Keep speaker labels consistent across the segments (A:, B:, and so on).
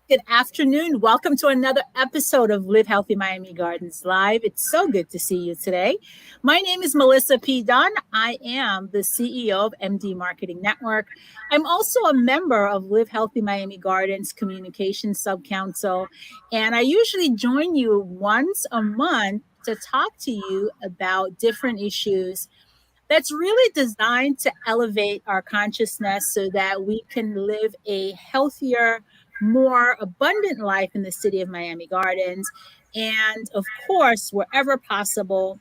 A: Good afternoon. Welcome to another episode of Live Healthy Miami Gardens Live. It's so good to see you today. My name is Melissa P. Dunn. I am the CEO of MD Marketing Network. I'm also a member of Live Healthy Miami Gardens Communications Subcouncil, and I usually join you once a month to talk to you about different issues that's really designed to elevate our consciousness so that we can live a healthier, more abundant life in the city of Miami Gardens. And of course, wherever possible,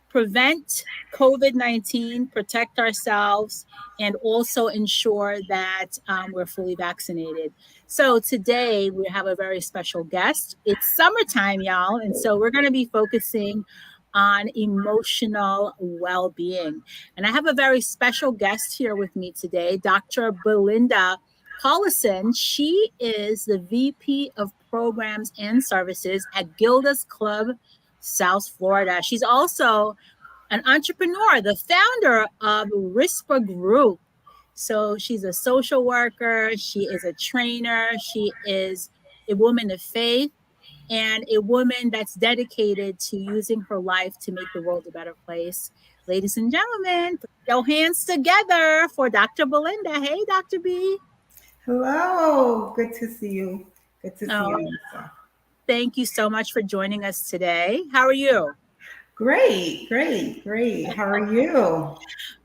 A: prevent COVID 19, protect ourselves, and also ensure that we're fully vaccinated. So today we have a very special guest. It's summertime, y'all. And so we're going to be focusing on emotional well being. And I have a very special guest here with me today, Dr. Belinda Paulicin. She is the VP of Programs and Services at Gilda's Club, South Florida. She's also an entrepreneur, the founder of RISPA Group. So she's a social worker, she is a trainer, she is a woman of faith, and a woman that's dedicated to using her life to make the world a better place. Ladies and gentlemen, put your hands together for Dr. Belinda. Hey, Dr. B.
B: Hello, good to see you. Good to see you,
A: Oh,
B: Lisa.
A: thank you so much for joining us today. How are you?
B: Great. How are you?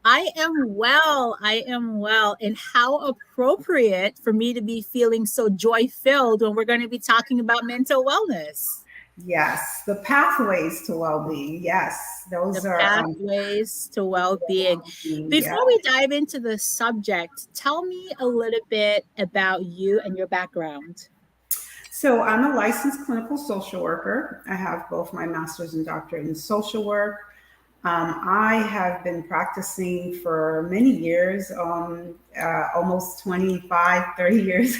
A: I am well. I am well. And how appropriate for me to be feeling so joy filled when we're going to be talking about mental wellness.
B: Yes, the pathways to well-being. Yes,
A: The
B: those are
A: pathways to well being.
B: yeah.
A: Before we dive into the subject, tell me a little bit about you and your background.
B: So I'm a licensed clinical social worker. I have both my master's and doctorate in social work. I have been practicing for many years, almost 25, 30 years,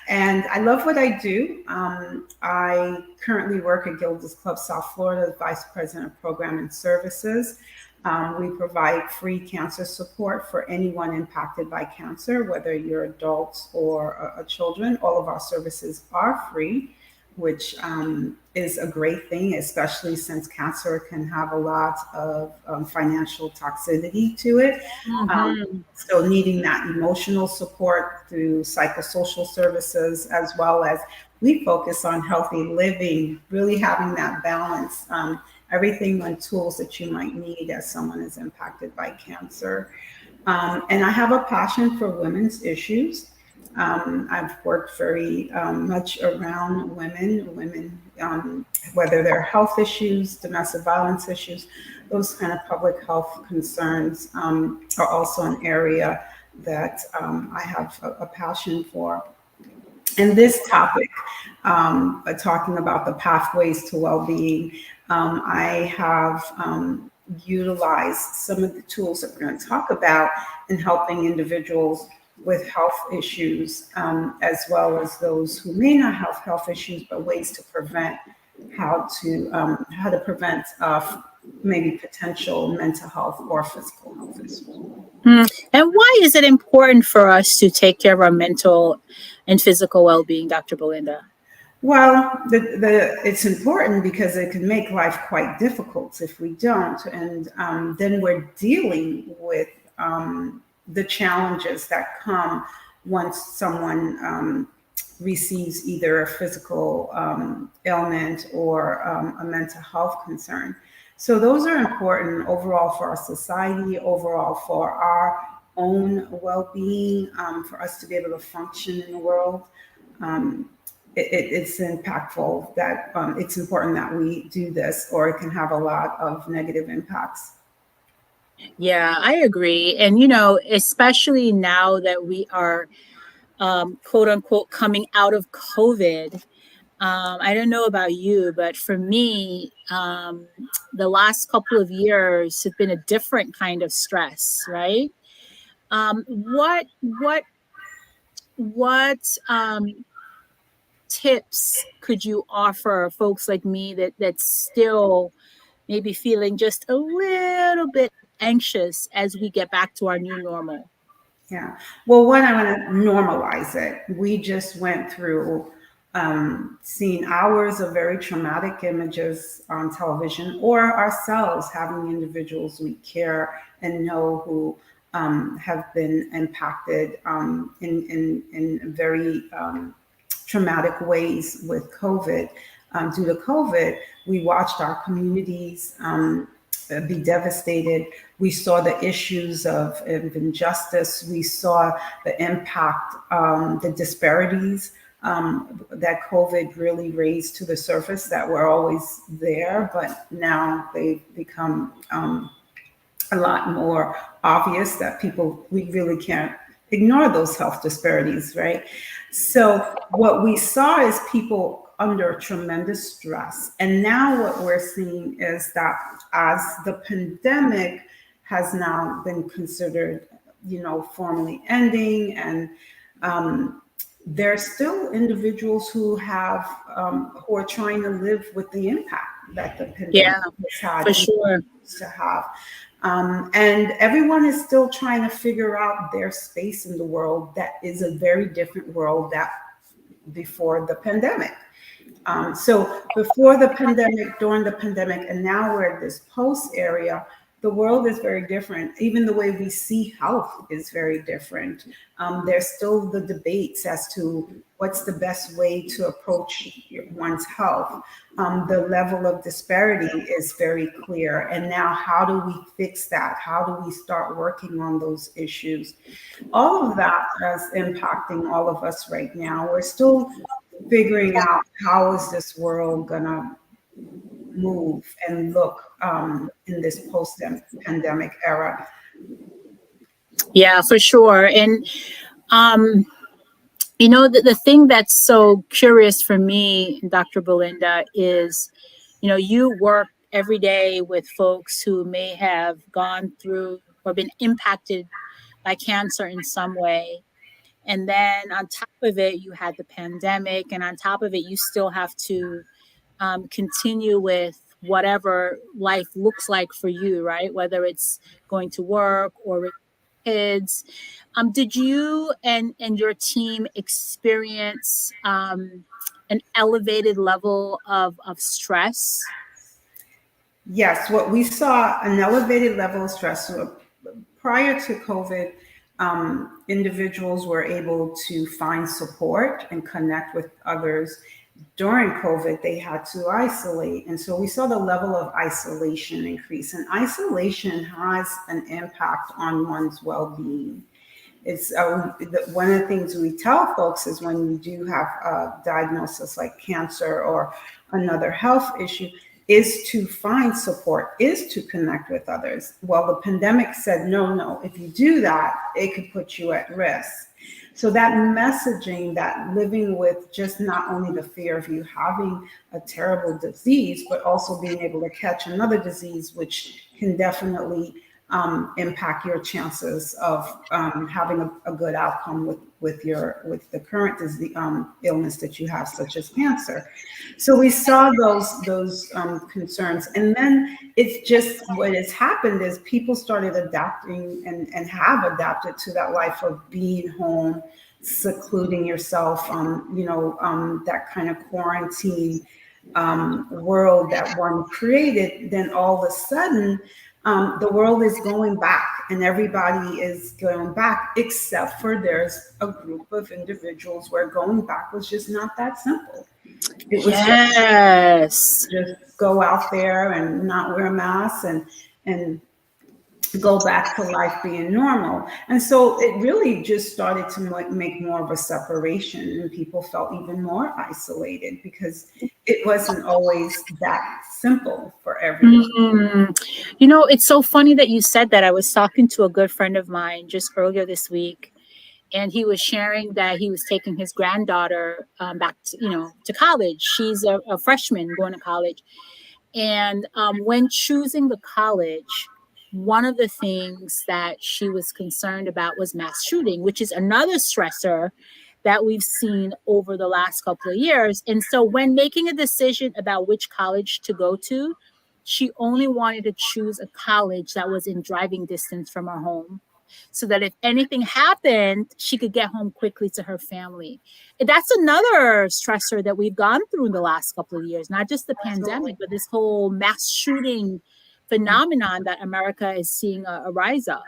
B: and I love what I do. I currently work at Gilda's Club South Florida, as Vice President of Program and Services. We provide free cancer support for anyone impacted by cancer, whether you're adults or children. All of our services are free, which is a great thing, especially since cancer can have a lot of financial toxicity to it.
A: Mm-hmm.
B: So, needing that emotional support through psychosocial services, as well as we focus on healthy living, really having that balance. Everything on tools that you might need as someone is impacted by cancer. And I have a passion for women's issues. I've worked very much around women, whether they're health issues, domestic violence issues, those kind of public health concerns are also an area that I have a passion for. And this topic, talking about the pathways to well-being, I have utilized some of the tools that we're going to talk about in helping individuals with health issues, as well as those who may not have health issues, but ways to prevent how to prevent maybe potential mental health or physical health issues.
A: And why is it important for us to take care of our mental and physical well being, Dr. Belinda?
B: Well, it's important because it can make life quite difficult if we don't, and then we're dealing with the challenges that come once someone receives either a physical ailment or a mental health concern. So those are important overall for our society, overall for our own well-being, for us to be able to function in the world. It's impactful that it's important that we do this, or it can have a lot of negative impacts.
A: Yeah, I agree. And, especially now that we are, quote unquote, coming out of COVID. I don't know about you, but for me, the last couple of years have been a different kind of stress, right? What tips could you offer folks like me that's still maybe feeling just a little bit anxious as we get back to our new normal?
B: Yeah. Well, one, I want to normalize it. We just went through seeing hours of very traumatic images on television, or ourselves having individuals we care and know who have been impacted in very traumatic ways with COVID. Due to COVID, we watched our communities be devastated. We saw the issues of injustice. We saw the impact, the disparities that COVID really raised to the surface that were always there, but now they've become a lot more obvious that we really can't ignore those health disparities, right? So what we saw is people under tremendous stress. And now what we're seeing is that as the pandemic has now been considered, formally ending, and there's still individuals who are trying to live with the impact that the pandemic has had
A: for sure.
B: to have. And everyone is still trying to figure out their space in the world that is a very different world that before the pandemic. So before the pandemic, during the pandemic, and now we're at this post area, the world is very different. Even the way we see health is very different. There's still the debates as to what's the best way to approach one's health. The level of disparity is very clear. And now how do we fix that? How do we start working on those issues? All of that is impacting all of us right now. We're still figuring out how is this world gonna move and look in this post-pandemic era.
A: Yeah, for sure. And the thing that's so curious for me, Dr. Belinda, is you work every day with folks who may have gone through or been impacted by cancer in some way. And then on top of it, you had the pandemic, and on top of it, you still have to continue with whatever life looks like for you, right? Whether it's going to work or with kids. Did you and your team experience an elevated level of stress?
B: Yes, what we saw, an elevated level of stress. Prior to COVID, individuals were able to find support and connect with others. During COVID, they had to isolate. And so we saw the level of isolation increase. And isolation has an impact on one's well-being. It's one of the things we tell folks is when you do have a diagnosis like cancer or another health issue, is to find support, is to connect with others. Well, the pandemic said, no, if you do that, it could put you at risk. So that messaging, that living with just not only the fear of you having a terrible disease, but also being able to catch another disease, which can definitely impact your chances of having a good outcome with the current disease, illness that you have, such as cancer. So we saw those concerns, and then it's just what has happened is people started adapting and have adapted to that life of being home, secluding yourself, that kind of quarantine world that one created. Then all of a sudden, the world is going back, and everybody is going back, except for there's a group of individuals where going back was just not that simple. It was just go out there and not wear masks and go back to life being normal. And so it really just started to make more of a separation, and people felt even more isolated because it wasn't always that simple for everyone.
A: It's so funny that you said that. I was talking to a good friend of mine just earlier this week, and he was sharing that he was taking his granddaughter back to college. She's a freshman going to college. And when choosing the college, one of the things that she was concerned about was mass shooting, which is another stressor that we've seen over the last couple of years. And so when making a decision about which college to go to, she only wanted to choose a college that was in driving distance from her home. so that if anything happened, she could get home quickly to her family. And that's another stressor that we've gone through in the last couple of years, not just the pandemic, but this whole mass shooting phenomenon that America is seeing a rise of.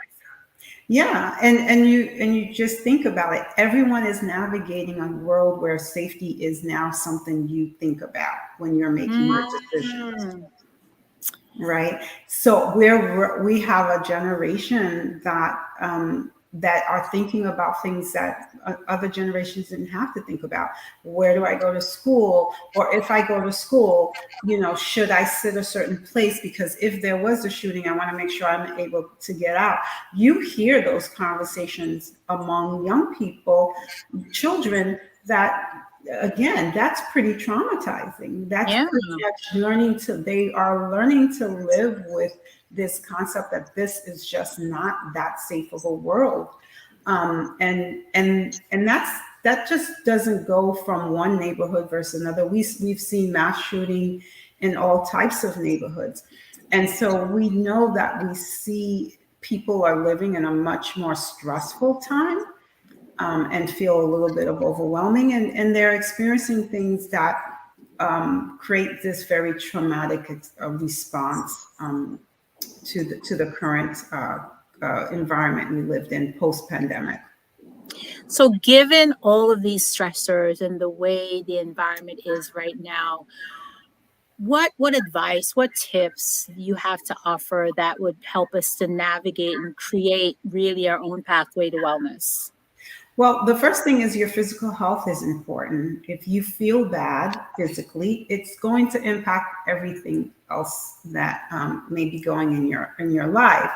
B: Yeah, and you just think about it. Everyone is navigating a world where safety is now something you think about when you're making your decisions,
A: Mm.
B: right? So we have a generation that are thinking about things that other generations didn't have to think about. Where do I go to school? Or if I go to school, should I sit a certain place? Because if there was a shooting, I want to make sure I'm able to get out. You hear those conversations among young people, children, that again, that's pretty traumatizing. That's
A: Yeah.
B: pretty much they are learning to live with this concept that this is just not that safe of a world. And that just doesn't go from one neighborhood versus another. We've seen mass shooting in all types of neighborhoods. And so we know that we see people are living in a much more stressful time, and feel a little bit of overwhelming, and they're experiencing things that create this very traumatic response to the current environment we lived in post-pandemic.
A: So, given all of these stressors and the way the environment is right now, what advice, what tips you have to offer that would help us to navigate and create really our own pathway to wellness?
B: Well, the first thing is your physical health is important. If you feel bad physically, it's going to impact everything else that may be going in your life.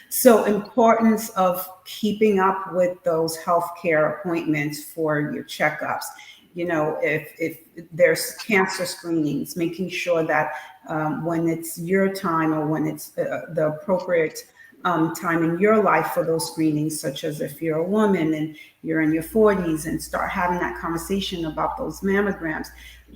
B: So, importance of keeping up with those healthcare appointments for your checkups. If there's cancer screenings, making sure that when it's your time or when it's the appropriate time in your life for those screenings, such as if you're a woman and you're in your 40s, and start having that conversation about those mammograms,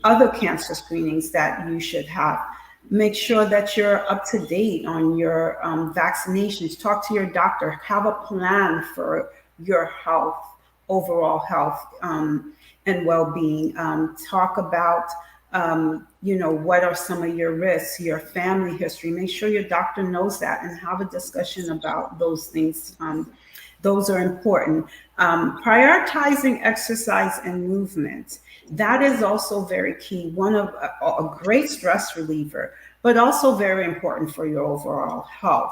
B: other cancer screenings that you should have. Make sure that you're up to date on your vaccinations. Talk to your doctor. Have a plan for your health, overall health, and well-being. Talk about what are some of your risks, your family history. Make sure your doctor knows that and have a discussion about those things. Those are important. Prioritizing exercise and movement. That is also very key. One of a great stress reliever, but also very important for your overall health.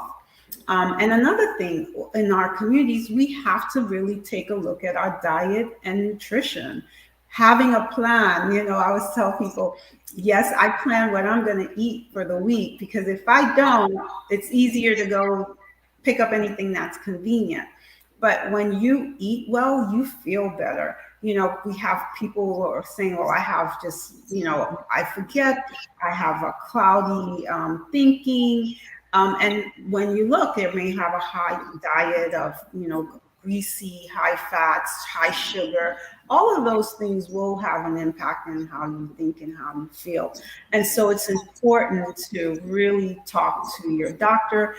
B: And another thing, in our communities, we have to really take a look at our diet and nutrition. Having a plan, I always tell people, yes, I plan what I'm going to eat for the week, because if I don't, it's easier to go pick up anything that's convenient. But when you eat well, you feel better. We have people who are saying, well, I have just, I forget, I have a cloudy thinking. And when you look, they may have a high diet of, greasy, high fats, high sugar. All of those things will have an impact on how you think and how you feel. And so it's important to really talk to your doctor,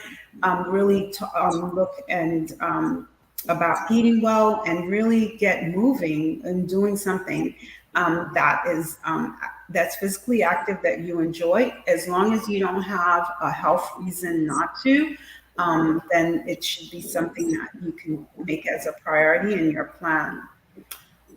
B: really look and about eating well, and really get moving and doing something that's physically active, that you enjoy. As long as you don't have a health reason not to, then it should be something that you can make as a priority in your plan.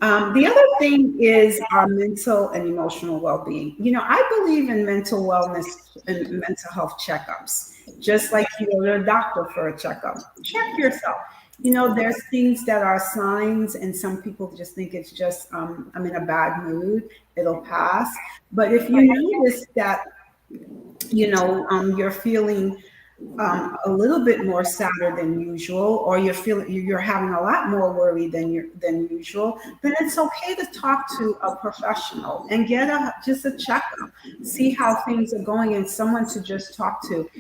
B: The other thing is our mental and emotional well-being. I believe in mental wellness and mental health checkups. Just like you go to a doctor for a checkup, check yourself. There's things that are signs, and some people just think it's just, I'm in a bad mood, it'll pass. But if you notice that, you're feeling a little bit more sadder than usual, or you're having a lot more worry than usual, then it's okay to talk to a professional and get just a checkup, see how things are going, and someone to just talk to.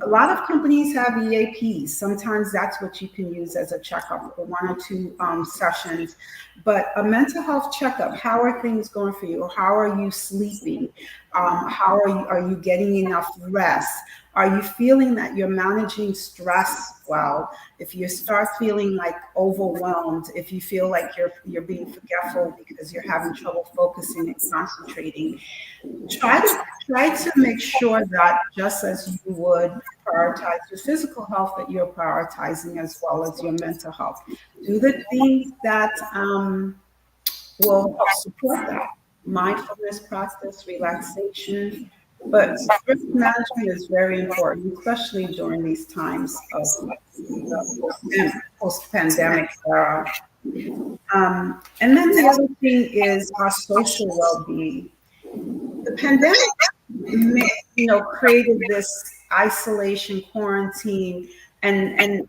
B: A lot of companies have EAPs. Sometimes that's what you can use as a checkup for 1 or 2 sessions. But a mental health checkup, how are things going for you? How are you sleeping? How are you getting enough rest? Are you feeling that you're managing stress well? If you start feeling like overwhelmed, if you feel like you're being forgetful because you're having trouble focusing and concentrating, try to make sure that just as you would prioritize your physical health, that you're prioritizing as well as your mental health. Do the things that will help support that. Mindfulness practice, relaxation, but stress management is very important, especially during these times of the post-pandemic era. And then the other thing is our social well-being. The pandemic, created this isolation, quarantine, and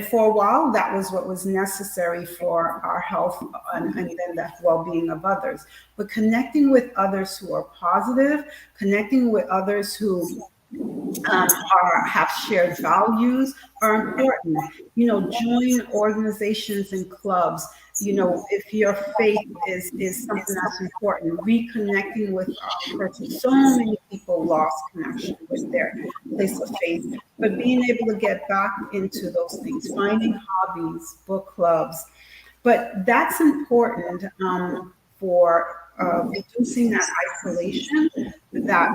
B: for a while that was what was necessary for our health and then the well-being of others. But connecting with others who are positive, connecting with others who have shared values are important. Join organizations and clubs. If your faith is something that's important, reconnecting with our person. So many people lost connection with their place of faith, but being able to get back into those things, finding hobbies, book clubs. But that's important for reducing that isolation that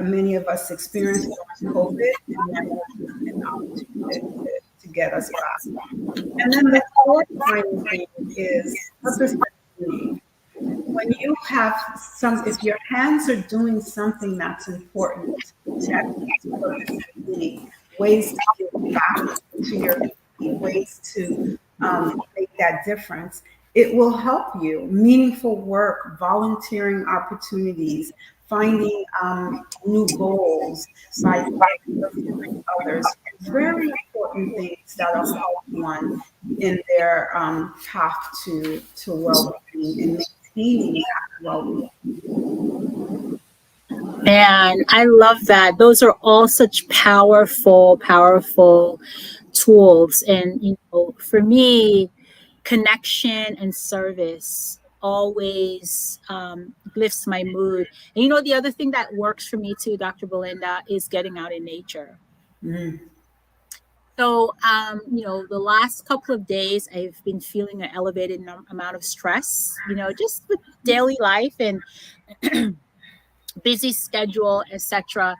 B: many of us experienced during COVID, and then an opportunity to get us back. And then the fourth final thing is purpose meaning. When you have if your hands are doing something that's important, that is purpose and meaning, ways to give back to your community, ways to make that difference, it will help you. Meaningful work, volunteering opportunities, finding new goals by serving others. Very important things that will help one in their path to well-being and maintaining that well-being.
A: And I love that. Those are all such powerful, powerful tools. And, for me, connection and service always lifts my mood. And, the other thing that works for me too, Dr. Belinda, is getting out in nature.
B: Mm.
A: So, the last couple of days, I've been feeling an elevated amount of stress, just with daily life and busy schedule, etc.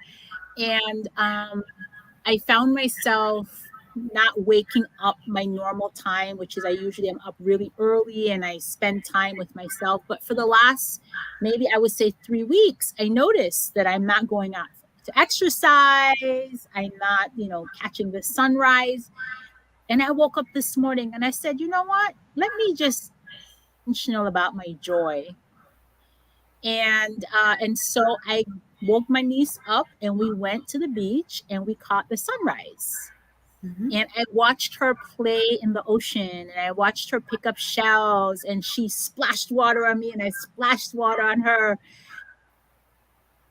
A: And I found myself not waking up my normal time, which is I usually am up really early and I spend time with myself. But for the last, maybe I would say 3 weeks, I noticed that I'm not going out to exercise. I'm not, catching the sunrise. And I woke up this morning and I said, you know what? Let me just be intentional about my joy. And so I woke my niece up and we went to the beach and we caught the sunrise.
B: Mm-hmm.
A: And I watched her play in the ocean and I watched her pick up shells and she splashed water on me and I splashed water on her,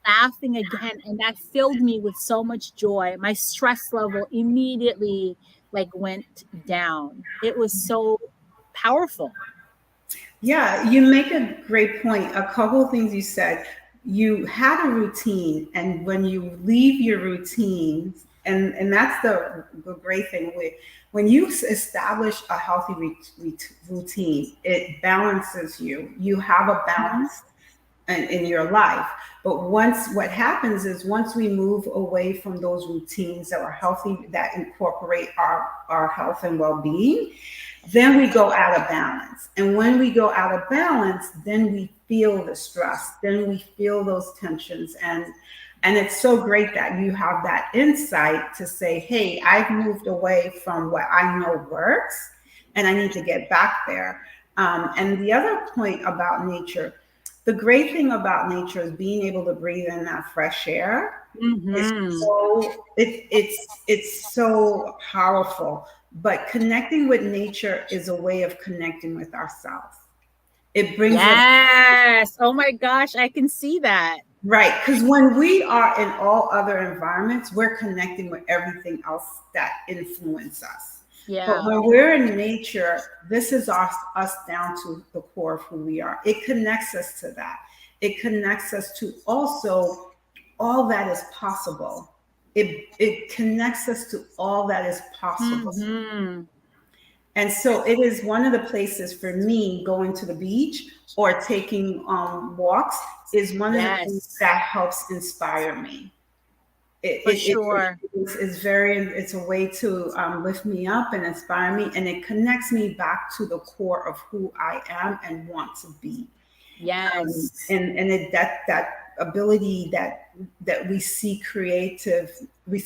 A: laughing again. And that filled me with so much joy. My stress level immediately went down. It was so powerful.
B: Yeah, you make a great point. A couple of things you said. You had a routine, and when you leave your routine, and that's the great thing with when you establish a healthy routine, it balances you. You have a balance in your life. But what happens is once we move away from those routines that are healthy, that incorporate our health and well-being, then we go out of balance. And when we go out of balance, then we feel the stress, then we feel those tensions. And it's so great that you have that insight to say, hey, I've moved away from what I know works and I need to get back there. And the other point about nature, the great thing about nature is being able to breathe in that fresh air.
A: Mm-hmm.
B: It's so powerful. But connecting with nature is a way of connecting with ourselves. It brings us
A: Yes. Oh my gosh, I can see that.
B: right, because when we are in all other environments, we're connecting with everything else that influence us.
A: Yeah.
B: But when we're in nature, this is us down to the core of who we are. It connects us to that. It connects us to also all that is possible. It connects us to all that is possible.
A: Mm-hmm.
B: And so it is one of the places for me, going to the beach or taking walks is one of the things
A: Yes,
B: that helps inspire me.
A: for sure.
B: It's very, it's a way to lift me up and inspire me, and it connects me back to the core of who I am and want to be.
A: Yes.
B: And that ability that we see creation, we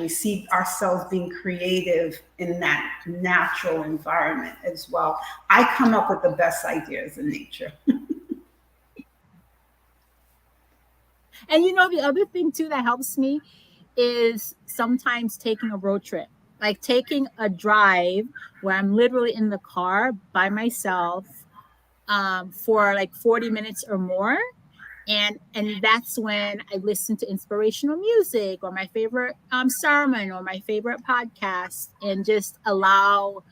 B: see ourselves being creative in that natural environment as well. I come up with the best ideas in nature.
A: And the other thing too that helps me is sometimes taking a road trip, like taking a drive where I'm literally in the car by myself for like 40 minutes or more. And that's when I listen to inspirational music or my favorite sermon or my favorite podcast, and just allow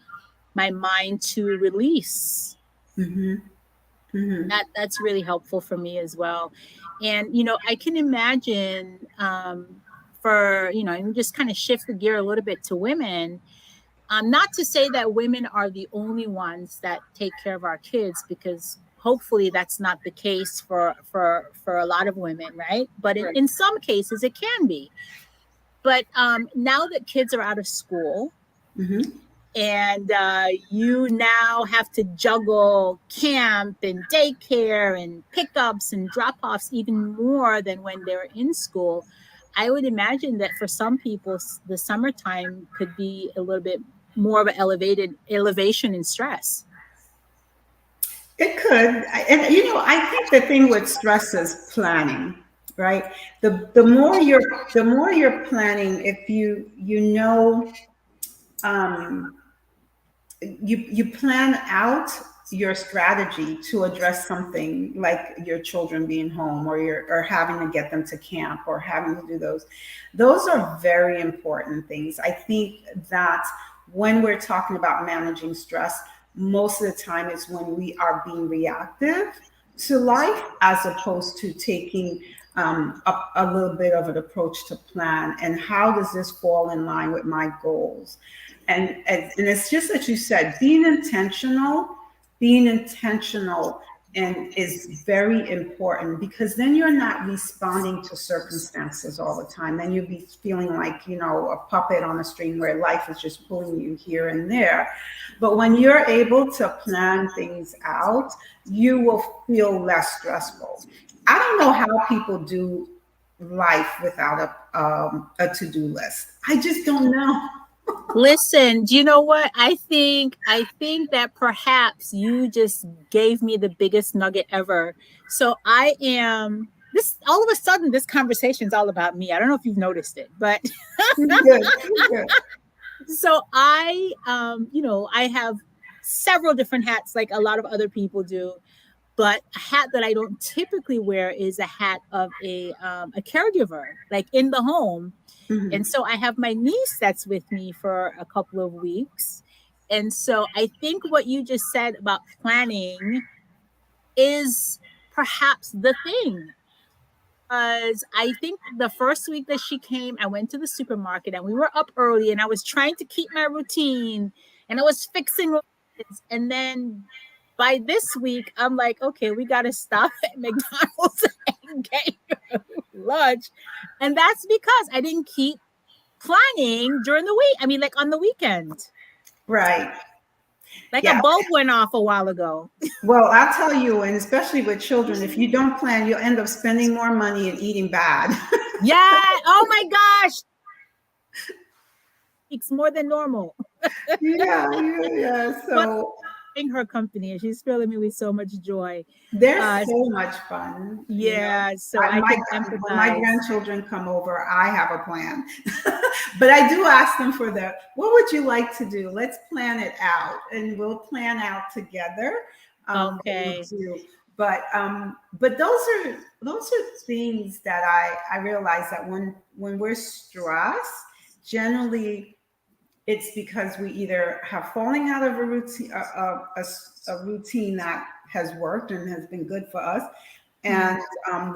A: my mind to release.
B: Mm-hmm. Mm-hmm.
A: That's really helpful for me as well. And I can imagine, for and just kind of shift the gear a little bit to women. Not to say that women are the only ones that take care of our kids, because hopefully that's not the case for a lot of women, right? But
B: Right.
A: in some cases it can be. But now that kids are out of school,
B: Mm-hmm.
A: and you now have to juggle camp and daycare and pickups and drop-offs even more than when they're in school, I would imagine that for some people the summertime could be a little bit more of an elevation in stress.
B: It could. And I think the thing with stress is planning, right? The more you're planning, if um, you plan out your strategy to address something like your children being home, or having to get them to camp, or having to do those are very important things. I think that when we're talking about managing stress, most of the time is when we are being reactive to life, as opposed to taking a little bit of an approach to plan, and how does this fall in line with my goals. And it's just as you said, being intentional and is very important, because then you're not responding to circumstances all the time. Then you'll be feeling like, a puppet on a string, where life is just pulling you here and there. But when you're able to plan things out, you will feel less stressful. I don't know how people do life without a to-do list. I just don't know.
A: Listen, do you know what? I think that perhaps you just gave me the biggest nugget ever. So I am this all of a sudden this conversation is all about me. I don't know if you've noticed it, but
B: Good, good.
A: so I have several different hats like a lot of other people do. But a hat that I don't typically wear is a hat of a caregiver, like in the home. And
B: Mhm.
A: so I have my niece that's with me for a couple of weeks. And so I think what you just said about planning is perhaps the thing. Because I think the first week that she came, I went to the supermarket and we were up early and I was trying to keep my routine and I was fixing. And then by this week, I'm like, okay, we got to stop at McDonald's and get lunch. And that's because I didn't keep planning during the week. I mean, like on the weekend.
B: Right.
A: Like a
B: Yeah.
A: bulb went off a while ago.
B: Well, I'll tell you, and especially with children, if you don't plan, you'll end up spending more money and eating bad.
A: Yeah. Oh my gosh. It's more than normal.
B: Yeah, yeah, yeah.
A: But
B: So
A: in her company, and she's filling me with so much joy.
B: they're
A: Uh,
B: so much fun.
A: yeah. So
B: I,
A: I
B: my,
A: can
B: when my
A: empathize.
B: grandchildren come over, I have a plan. But I do ask them for what would you like to do? Let's plan it out, and we'll plan out together what we
A: Okay.
B: do. But those are things that I realize that when we're stressed, generally it's because we either have falling out of a routine, a routine that has worked and has been good for us, and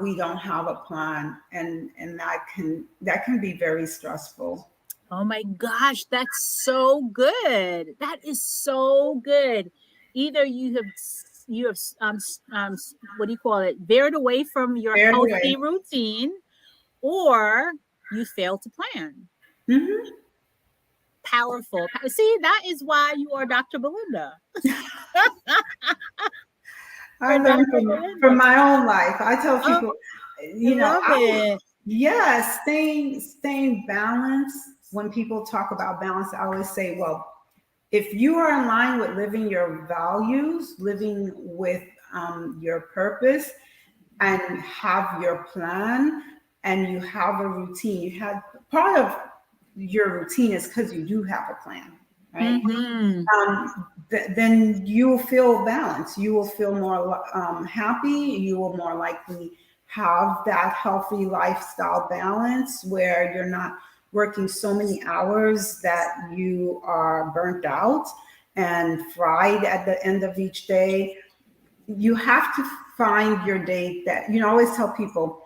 B: we don't have a plan, and that can be very stressful.
A: Oh my gosh, that's so good. That is so good. Either you have what do you call it? Veered away from your
B: Fair
A: healthy
B: way.
A: routine, or you fail to plan.
B: Hmm.
A: Powerful. See, that is why you are Dr. Belinda.
B: I
A: You're
B: learned
A: Dr. Belinda.
B: from my own life. I tell
A: Oh,
B: people,
A: I
B: you know,
A: love it.
B: yeah, staying balanced. When people talk about balance, I always say, well, if you are in line with living your values, living with your purpose, and have your plan, and you have a routine, you have part of your routine is because you do have a plan, right?
A: Mm-hmm.
B: Then you will feel balanced. You will feel more happy. You will more likely have that healthy lifestyle balance where you're not working so many hours that you are burnt out and fried at the end of each day. You have to find your day that, I always tell people,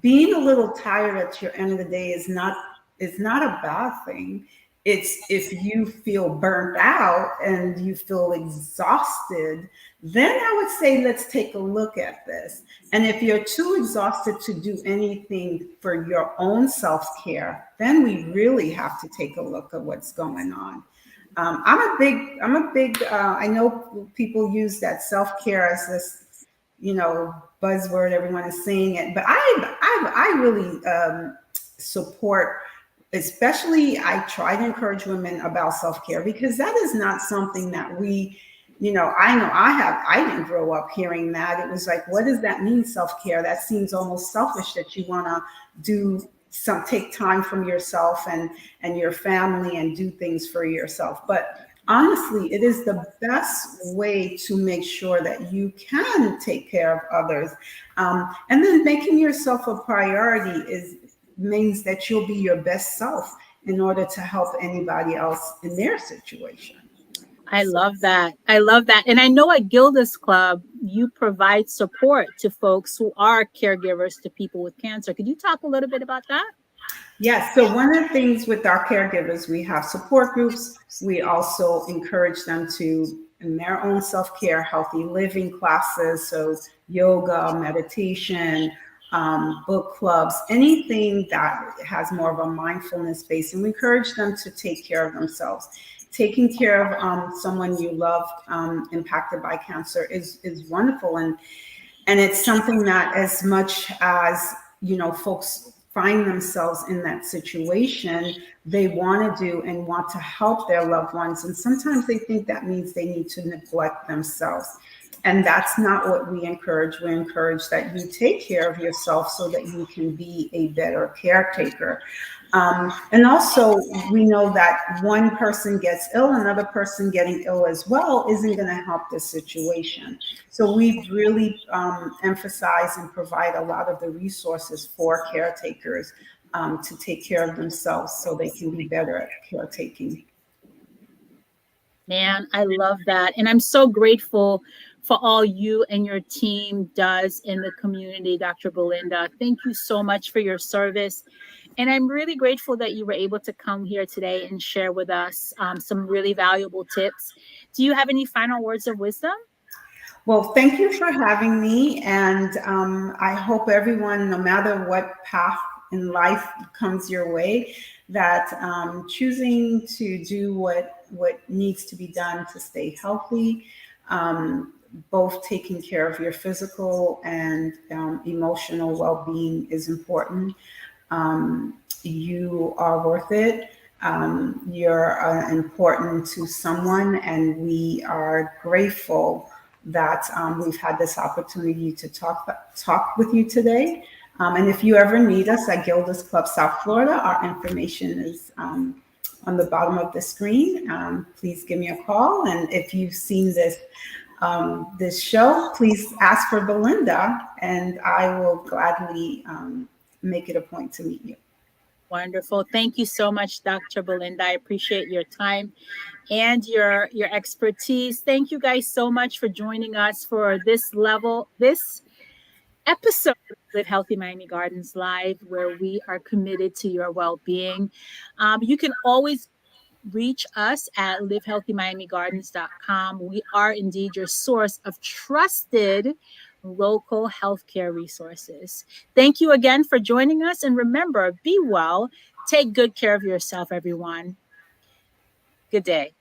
B: being a little tired at your end of the day is not a bad thing. It's if you feel burnt out and you feel exhausted, then I would say let's take a look at this. And if you're too exhausted to do anything for your own self-care, then we really have to take a look at what's going on. I'm a big. I know people use that self-care as this, buzzword. Everyone is saying it, but I really support. Especially, I try to encourage women about self-care because that is not something that we, I know I didn't grow up hearing that. It was like, what does that mean, self-care? That seems almost selfish that you want to take time from yourself and your family and do things for yourself. But honestly, it is the best way to make sure that you can take care of others. And then making yourself a priority means that you'll be your best self in order to help anybody else in their situation.
A: I love that. I love that. And I know at Gilda's Club, you provide support to folks who are caregivers to people with cancer. Could you talk a little bit about that?
B: Yes. So one of the things with our caregivers, we have support groups. We also encourage them to, in their own self-care, healthy living classes. So yoga, meditation, book clubs, anything that has more of a mindfulness base. And we encourage them to take care of themselves. Taking care of someone you love impacted by cancer is wonderful. And it's something that, as much as, folks find themselves in that situation, they want to do and want to help their loved ones. And sometimes they think that means they need to neglect themselves. And that's not what we encourage. We encourage that you take care of yourself so that you can be a better caretaker. And also, we know that one person gets ill, another person getting ill as well isn't going to help the situation. So we really emphasize and provide a lot of the resources for caretakers to take care of themselves so they can be better at caretaking.
A: Man, I love that. And I'm so grateful for all you and your team does in the community, Dr. Belinda. Thank you so much for your service. And I'm really grateful that you were able to come here today and share with us some really valuable tips. Do you have any final words of wisdom?
B: Well, thank you for having me. And I hope everyone, no matter what path in life comes your way, that choosing to do what needs to be done to stay healthy, both taking care of your physical and emotional well-being is important. You are worth it. You're important to someone, and we are grateful that we've had this opportunity to talk with you today. And if you ever need us at Gilda's Club South Florida, our information is on the bottom of the screen. Please give me a call. And if you've seen this show, please ask for Belinda, and I will gladly make it a point to meet you.
A: Wonderful. Thank you so much, Dr. Belinda. I appreciate your time and your expertise. Thank you guys so much for joining us for this episode of Live Healthy Miami Gardens Live, where we are committed to your well-being. You can always reach us at livehealthymiamigardens.com. We are indeed your source of trusted local healthcare resources. Thank you again for joining us. And remember, be well, take good care of yourself, everyone. Good day.